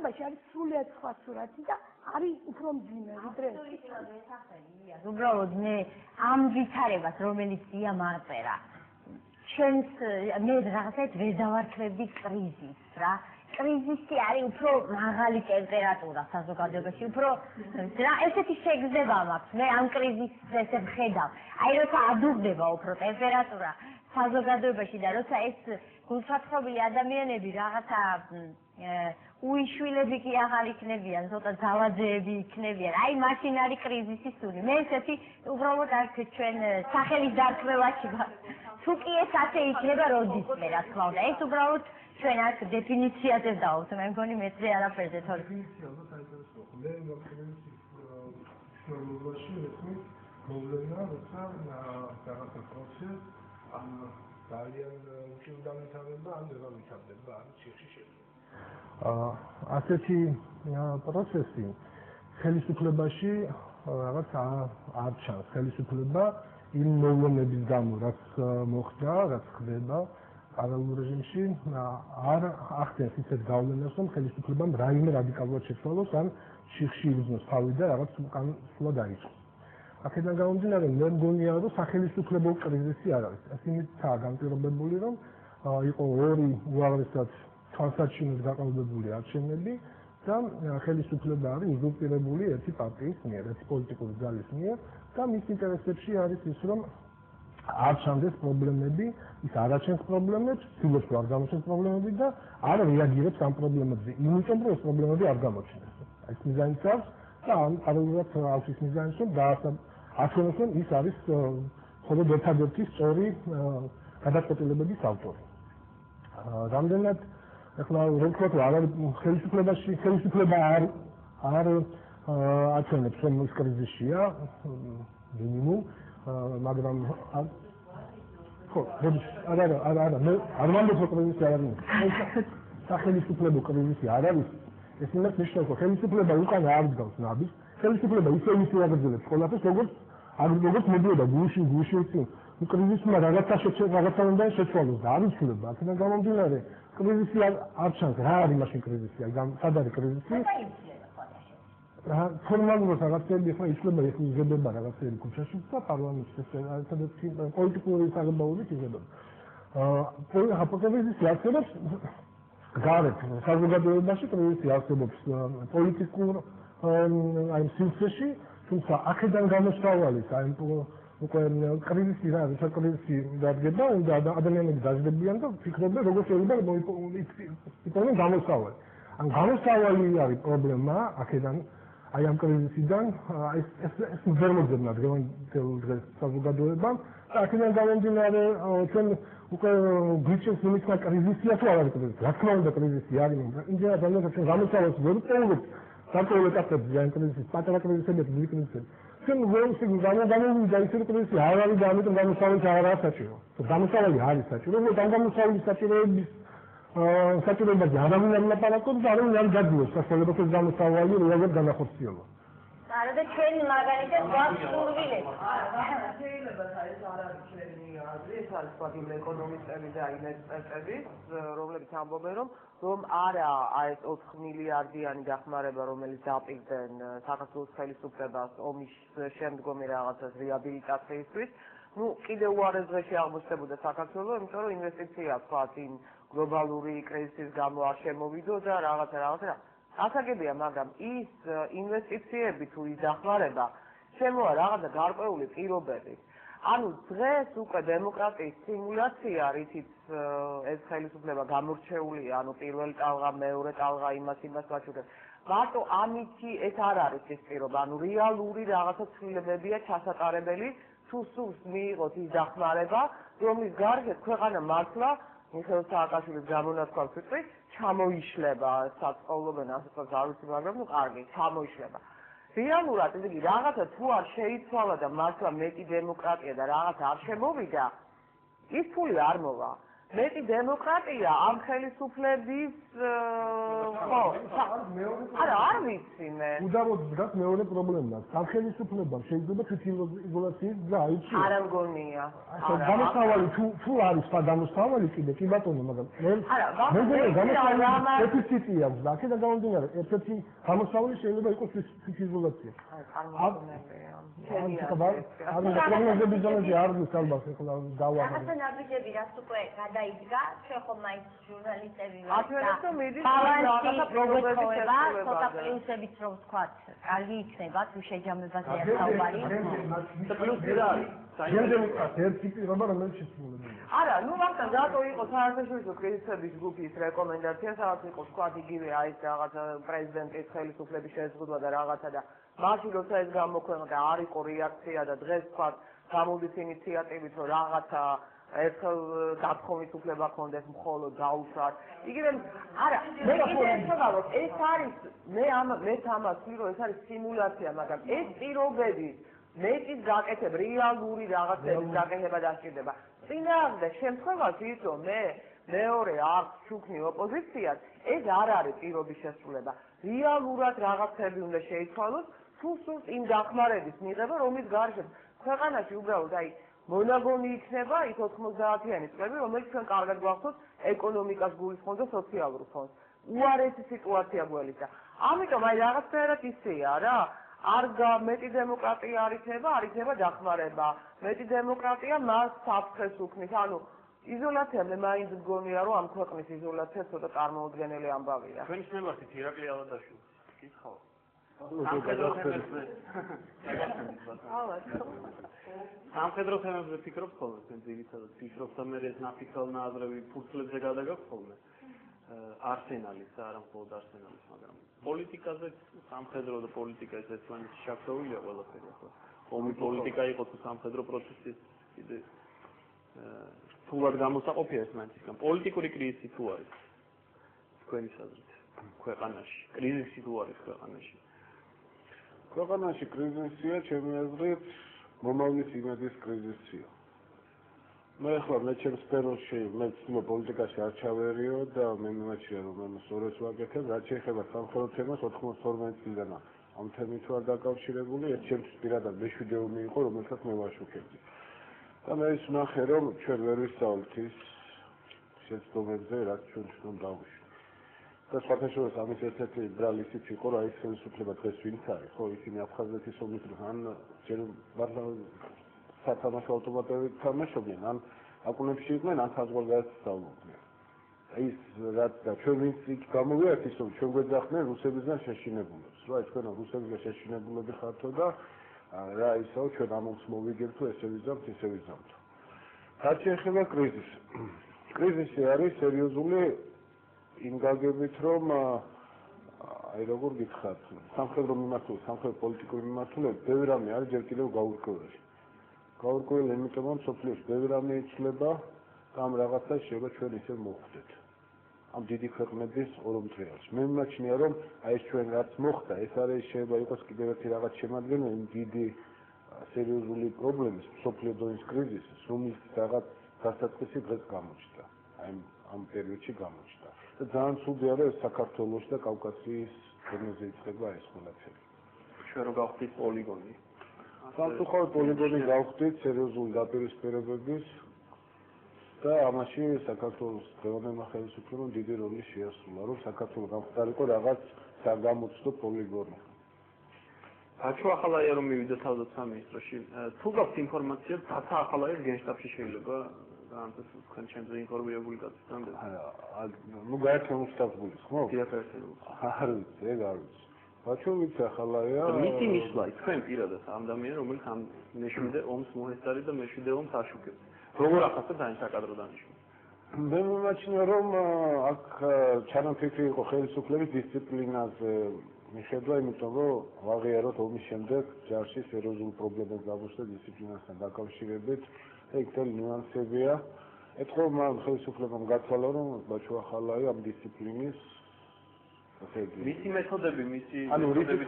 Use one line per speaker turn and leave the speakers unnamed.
ცხოვრებაში არის სრულიად სხვა სურათი და არის უფრო მძიმე ვიდრე
უბრალოდ მე ამ ვითარებას რომელიც იამ აწერა ჩვენს მე რაღაცეთ ვერ დავარქმევდი კრიზისს რა კრიზისი არის უფრო მაღალი ტემპერატურა საზოგადოებაში უფრო რა ესეთი შეგრძნება მაქვს მე ამ კრიზისს ესე ვხედავ აი როცა ადუღდება უფრო ტემპერატურა საზოგადოებაში და როცა ეს გულსათხრობილი ადამიანები რაღაცა უიშვილები კი აღარ იქნებიან, ცოტა ძალაძეები იქნებიან. აი მაშინ არის კრიზისის სული. მე ესეთი უბრალოდ არ ჩვენ სახელის დარქმევაში ვარ. თუ კი ეს ასე იქნება, როდისმე, რა თქმა უნდა. ეს უბრალოდ ჩვენ აქ დეფინიციაზე დავთ. მე მგონი მეცე არაფერზე თორე.
მე მოგწონს პრობლემა, როცა რაღაცა პროცესი ძალიან უკიდურესდება, ან ვერ ვითარდება, ან ციხში შედგება. ასეთი პროცესი ხელისუფლებაში რაღაც არ ჩანს. ხელისუფლება იმ მოვლენების გამო, რაც მოხდა, რაც ხდება პარალელურ რეჟიმში, არ ახდენს ისეთ გავლენას, რომ ხელისუფლებამ რაიმე რადიკალურად შეცვალოს, ან ციხში იგრძნოს თავი და რაღაც უკან სვლა დაიწყოს. აქედან გამომდინარე, მე მგონია, რომ სახელმწიფო კრიზისი არ არის. ეს იმითაა განპირობებული, რომ იყო ორი უაღრესად თვალსაჩინოდ გაყალბებული არჩევნები და ხელისუფლება არის უზურპირებული ერთი პარტიის მიერ, ერთი პოლიტიკური ძალის მიერ და მის ინტერესებში არის ის, რომ არ ჩანდეს პრობლემები, ის არ აჩენს პრობლემებს, ცდილობს რომ არ გამოჩნდეს პრობლემები და არ რეაგირებს ამ პრობლემებზე, იმიტომ რომ ეს პრობლემები არ გამოჩნდეს. ეს მიზანიც აქვს და პარალელურად აქვს ის მიზანიც, რომ აჩვენოს, რომ ის არის მხოლოდ ერთადერთი სწორი გადაწყვეტილებების ავტორი. რამდენად ახლა რომ ვთქვათ, არ არის ხელისუფლებაში, ხელისუფლება არ აჩვენებს, რომ ის კრიზისია, მინიმუმ, მაგრამ ხო, არა, მე არ ვამბობ, რომ კრიზისი არ არის. სახელმწიფო კრიზისი არ არის. ეს იმას ნიშნავს, რომ ხელისუფლება უკან არ დგავს ნაბის, ხელისუფლება ისე აგრძელებს ყველაფერს, როგორც მოდიოდა გუშინ წინ. კრიზისმა რაღაცა უნდა შეცვალოს და არ იცვლება. აქედან გამომდინარე, კრიზისი არ ჩანს. რა არის მაშინ კრიზისი? სად არის კრიზისი? ფორმალურად რაღაცები ხო იცვლება, ეს იზრდება რაღაცები ქუჩაში და პარლამენტში სადაც პოლიტიკური საგაბაოდით იზრდება. კრიზისი არსებობს გარეთ საზოგადოებაში, კრიზისი არსებობს პოლიტიკურ აი სივრცეში, თუმცა აქედან გამოსავალი აი უკვე კრიზისი რა არის, კრიზისი დადგება და ადამიანები დაждდებიან და ფიქრობენ როგორ შეიძლება იპოვონ გამოსავალი. ან გამოსავალი არის პრობლემა აქედან აი ამ კრიზისიდან ეს ვერ მოძებნა დღევანდელ დღეს საზოგადოებამ და აქედან გამომდინარე ჩვენ უკვე გვიჩენს იმის რა კრიზისია თუ არ არის კრიზისი. რა თქმა უნდა კრიზისი არის, იმდენად ძალიან ჩვენ გამოსავალს ვერ ვწერთ საკოლო ეტაპებში ამ კრიზისის პატარა კრიზისები და დიდი კრიზისები. ჩვენ ვეულში გამოვიდა ის კრიზისი არ არის და ამიტომ გამოსავალი არ არის საჭირო. გამოსავალი არის საჭირო, მაგრამ გამოსავლის საჭიროებაზე არავინ არ ლაპარაკობს და არავინ არ გადიოს სასწავლებლად ეს გამოსავალი რეალურად განახორციელოს.
არა და ჩვენ მაგალითად გვაქვს სურვილები.
შეიძლება ეს არ არის ჩვენი აზრი, ეს არის სხვადასხვა ეკონომისტები და იმ ექსპერტები, რომლებიც ამბობენ, რომ არა ეს 4 მილიარდიანი დახმარება, რომელიც დაპირდნენ საქართველოს ხელისუფლებას ომის შემდგომი რაღაცას რეაბილიტაციისთვის, კიდევ უარეს დღეში აღმოჩნდებოდა საქართველოს, იმიტომ რომ ინვესტიცია თქვათ იმ გლობალური კრიზისის გამო არ შემოვიდო და რაღაცა ასაგებია, მაგრამ ის ინვესტიციები თუ ის დახმარება შემოა რაღაცა გარკვეული პირობები. ანუ დღეს უკვე დემოკრატიის სიმულაცია, რითიც ეს ხელისუფლება გამორჩეულია, ანუ პირველი ტალღა, მეორე ტალღა, იმას ვაჩუქებ. მარტო ამითი ეს არ არის ეს პირობა, ანუ რეალური რაღაცა ცვლილებებია ჩასატარებელი, თუ სულს მიიღოთ ის დახმარება, რომლის გარშე ქვეყანა მართლა მიხეილ სააკაშვილის გამონათქვამს ვიტყვი, ჩამოიშლება, საწყობლობენ ასეთაც არ ვიცი, მაგრამ კარგი, ჩამოიშლება. რეალურად ესე იგი რაღაცა თუ არ შეიცვალა და მართლა მეტი დემოკრატია და რაღაცა არ შემოვიდა, ის ფული არ მოვა. მეტი დემოკრატია ამ ხელისუფლების ხო არა არ ვიცი მე
უდავოდ დგას მეორე პრობლემა. სახელმწიფოებამ შეიძლება თვითიზოლაციის გზა აიჩიოს.
არ მგონია.
გამოსავალი თუ არის სხვა გამოსავალი კიდე კი ბატონო, მაგრამ მე გამოსავალი დეფიციტი აქვს და აქედან გამომდინარე ერთ-ერთი გამოსავალი შეიძლება იყოს თვითიზოლაცია. პრობლემები ზონაში არ არის ალბათ ეხლა დავაყენე.
რაღაცა ნაბიჯები რაც უკვე გადაიდგა, ჩვენ ხომ მაინც ჟურნალისტები ვართ.
აფერებს რომ მიდის
რაღაცა პრობლემებია, ცოტა პლუსებიც რომ ვთქვათ, კარგი იქნება თუ შეჯამებაზეა საუბარი.
და პლუსი რა არის? ერთი პირობა რომელიც შეცვლილია.
არა, ну მაგან რატო იყო საერთაშორისო კრიზისების ჯგუფის რეკომენდაცია, სადაც იყო თქვა იგივე აი ეს რაღაცა პრეზიდენტის ხელისუფლების შეზღუდვა და რაღაცა და მაშინ როცა ეს გამოქვეყნდა და არ იყო რეაქცია და დღეს თქვა გამოდის ინიციატივით რომ რაღაცა ერთხელ დათხოვის უფლება ქონდეს მხოლოდ გაუშვათ. იგივე არა, მე კიდევ ეს არის მე ამას ვირო ეს არის სიმულაცია, მაგრამ ეს პირობები მეტის გაკეთება, რეალური რაღაცების გაკეთება დასჭირდება. წინააღმდეგ შემთხვევაში ის რომ მე მეორე აქვს ჩუქნი ოპოზიციას, ეს არ არის პირობის შესრულება. რეალურად რაღაცები უნდა შეიცვალოს, თუ სურს იმ დახმარების მიღება, რომლის გარშემო ქვეყანაში უბრალოდ აი მონაგონი იქნება ის 90-იანი წლები, რომელიც ჩვენ კარგად გვახსოვს ეკონომიკას გულისხმობს და სოციალურ ფონდს. უარესი სიტუაცია გველისა. ამიტომ აი რაღაცნაირად ისეა რა. არ მეტი დემოკრატია არ იქნება დახმარება. მეტი დემოკრატია მას საფრთხეს უქმნის. ანუ იზოლაცია მე მაინც მგონია რომ ამ ქვეყნის იზოლაცია ცოტა წარმოუდგენელი ამბავია.
ჩვენი შემართით ირაკლი ალადაშვილი. კითხავ. სამხედრო თემებზე ფიქრობთ ხოლმე, თქვენ ძირითადად ფიქრობთ და მე ეს ნაფიქრალ ნაზრები ფურცლებზე გადაგაქვთ ხოლმე. არსენალის, არა მხოლოდ არსენალის, მაგრამ პოლიტიკაზე სამხედრო და პოლიტიკა ეს ერთმანეთში შაქროულია ყველაფერი ახლა. ომი პოლიტიკა იყო თუ სამხედრო პროცესი კიდე თულად გამოსაყოფია ერთმანეთისგან. პოლიტიკური კრიზისი თუ არის თქვენი აზრით ქვეყანაში, კრიზისი თუ არის ქვეყანაში.
ქვეყანაში კრიზისია, ჩემი აზრით, მომავლის იმედის კრიზისია. მე ახლა მე ჩემს სფეროში მე ვცდილობ პოლიტიკაში არ ჩავერიო და მე მიმაჩნია რომ მე სწორედ ვაკეთებ, რაც შეეხება სამხედრო თემას 92 წლიდან ამ თემით ვარ დაკავშირებული, ეს ჩემთვის პირადად მეშვიდე ომი იყო, რომელსაც მე ვაშუქებდი. და მე ის ვნახე რომ ჩვენ ვერ ვისწავლით ის შეცდომებზე, რაც ჩვენ თვითონ დავუშვით. და სხვათაშორის ამის ერთ-ერთი ბრალი ისიც იყო, რა ის ხელისუფლება დღეს ვინც არის, ხო, ისინი აფხაზეთის ომის დროს ან ჯერ მართლა სათამაშო ავტომატებით თამაშობდნენ, ან აკუნებში იყვნენ, ან საზღვარგარეთ სწავლობდნენ. ის რაც და ჩვენ ვინც იქ გამოვიართ ის რომ ჩვენ გვეძახდნენ რუსებისგან შეშინებულებს. რა თქვენ რუსებისგან შეშინებულები ხართო და რა ისო ჩვენ ამობს მოვიგებთ ესე ვიზამთ, ესე ვიზამთ. რაც შეეხება კრიზისს. კრიზისი არის სერიოზული იმ გაგებით რომ აი როგორ გითხრათ, სამხედრო მიმართულებით, სამხედრო პოლიტიკური მიმართულებით ბევრი რამე არის ჯერ კიდევ გაურკვეველი. გაურკვეველი იმიტომ რომ სოფლიოში ბევრი რამე იცვლება და ამ რაღაცას შეიძლება ჩვენ ისე მოვხვდეთ. ამ დიდი ქვეყნების ორომტრიალში. მე მიმაჩნია რომ აი ეს ჩვენ რაც მოხდა, ეს არის შეიძლება იყოს კიდევ ერთი რაღაც შემადგენელი იმ დიდი სერიოზული პრობლემის, სოფლიო დონის კრიზისის, რომლის რაღაც დასაწყისი დღეს გამოჩნდა. აი ამ პერიოდში გამოჩნდა. და ძალიან ცუდია რომ საქართველოს და კავკასიის დონეზე იწყება ეს ყველაფერი.
ჩვენ რო გავხდით პოლიგონი.
სამწუხაროდ პოლიგონი გავხდით სერიოზული დაპირისპირებების და ამაში საქართველოს დღევანდელი ხელისუფლებამ დიდი როლი შეასრულა, რომ საქართველოს გამხდარიყო რაღაც საგამოცდო პოლიგონი.
აჩო ახალაია რომ მივიდა თავდაცვამეისტროში. თუ გაქვთ ინფორმაცია, რათა ახალაიას გენშტაბში შეიძლება განცეს თქვენ ჩემზე ინფორმირებული გაცნობთ?
ნუ გაერთიანო შტაბს ხო?
დიახერხებულ.
არ ვიცი, ეგ არ ვიცი. აჩო ვიცი ახალაია.
მისი მისვლა თქვენ პირადად ამ ადამიანს რომელიც ამ მეშვიდე ომს მოესწარი და მეშვიდე ომს აშუქებს. როგორ ახასა დაინსაკადრო დანიშნული?
მე მიმაჩნია რომ აქ ჩანაფიქრი იყო ხელისუფლების დისციპლინაზე მიხედვა, იმიტომ რომ ვაღიაროთ ომის შემდეგ ჯარში სერიოზული პრობლემები გამოჩნდა დისციპლინასთან დაკავშირებით. ეგ თელი ნიუანსებია. ეთქო მან ხელისუფლებამ გათვალა რომ ბაჩო ახალაია ამ დისციპლინის
მისი მეთოდები, მისი
ანუ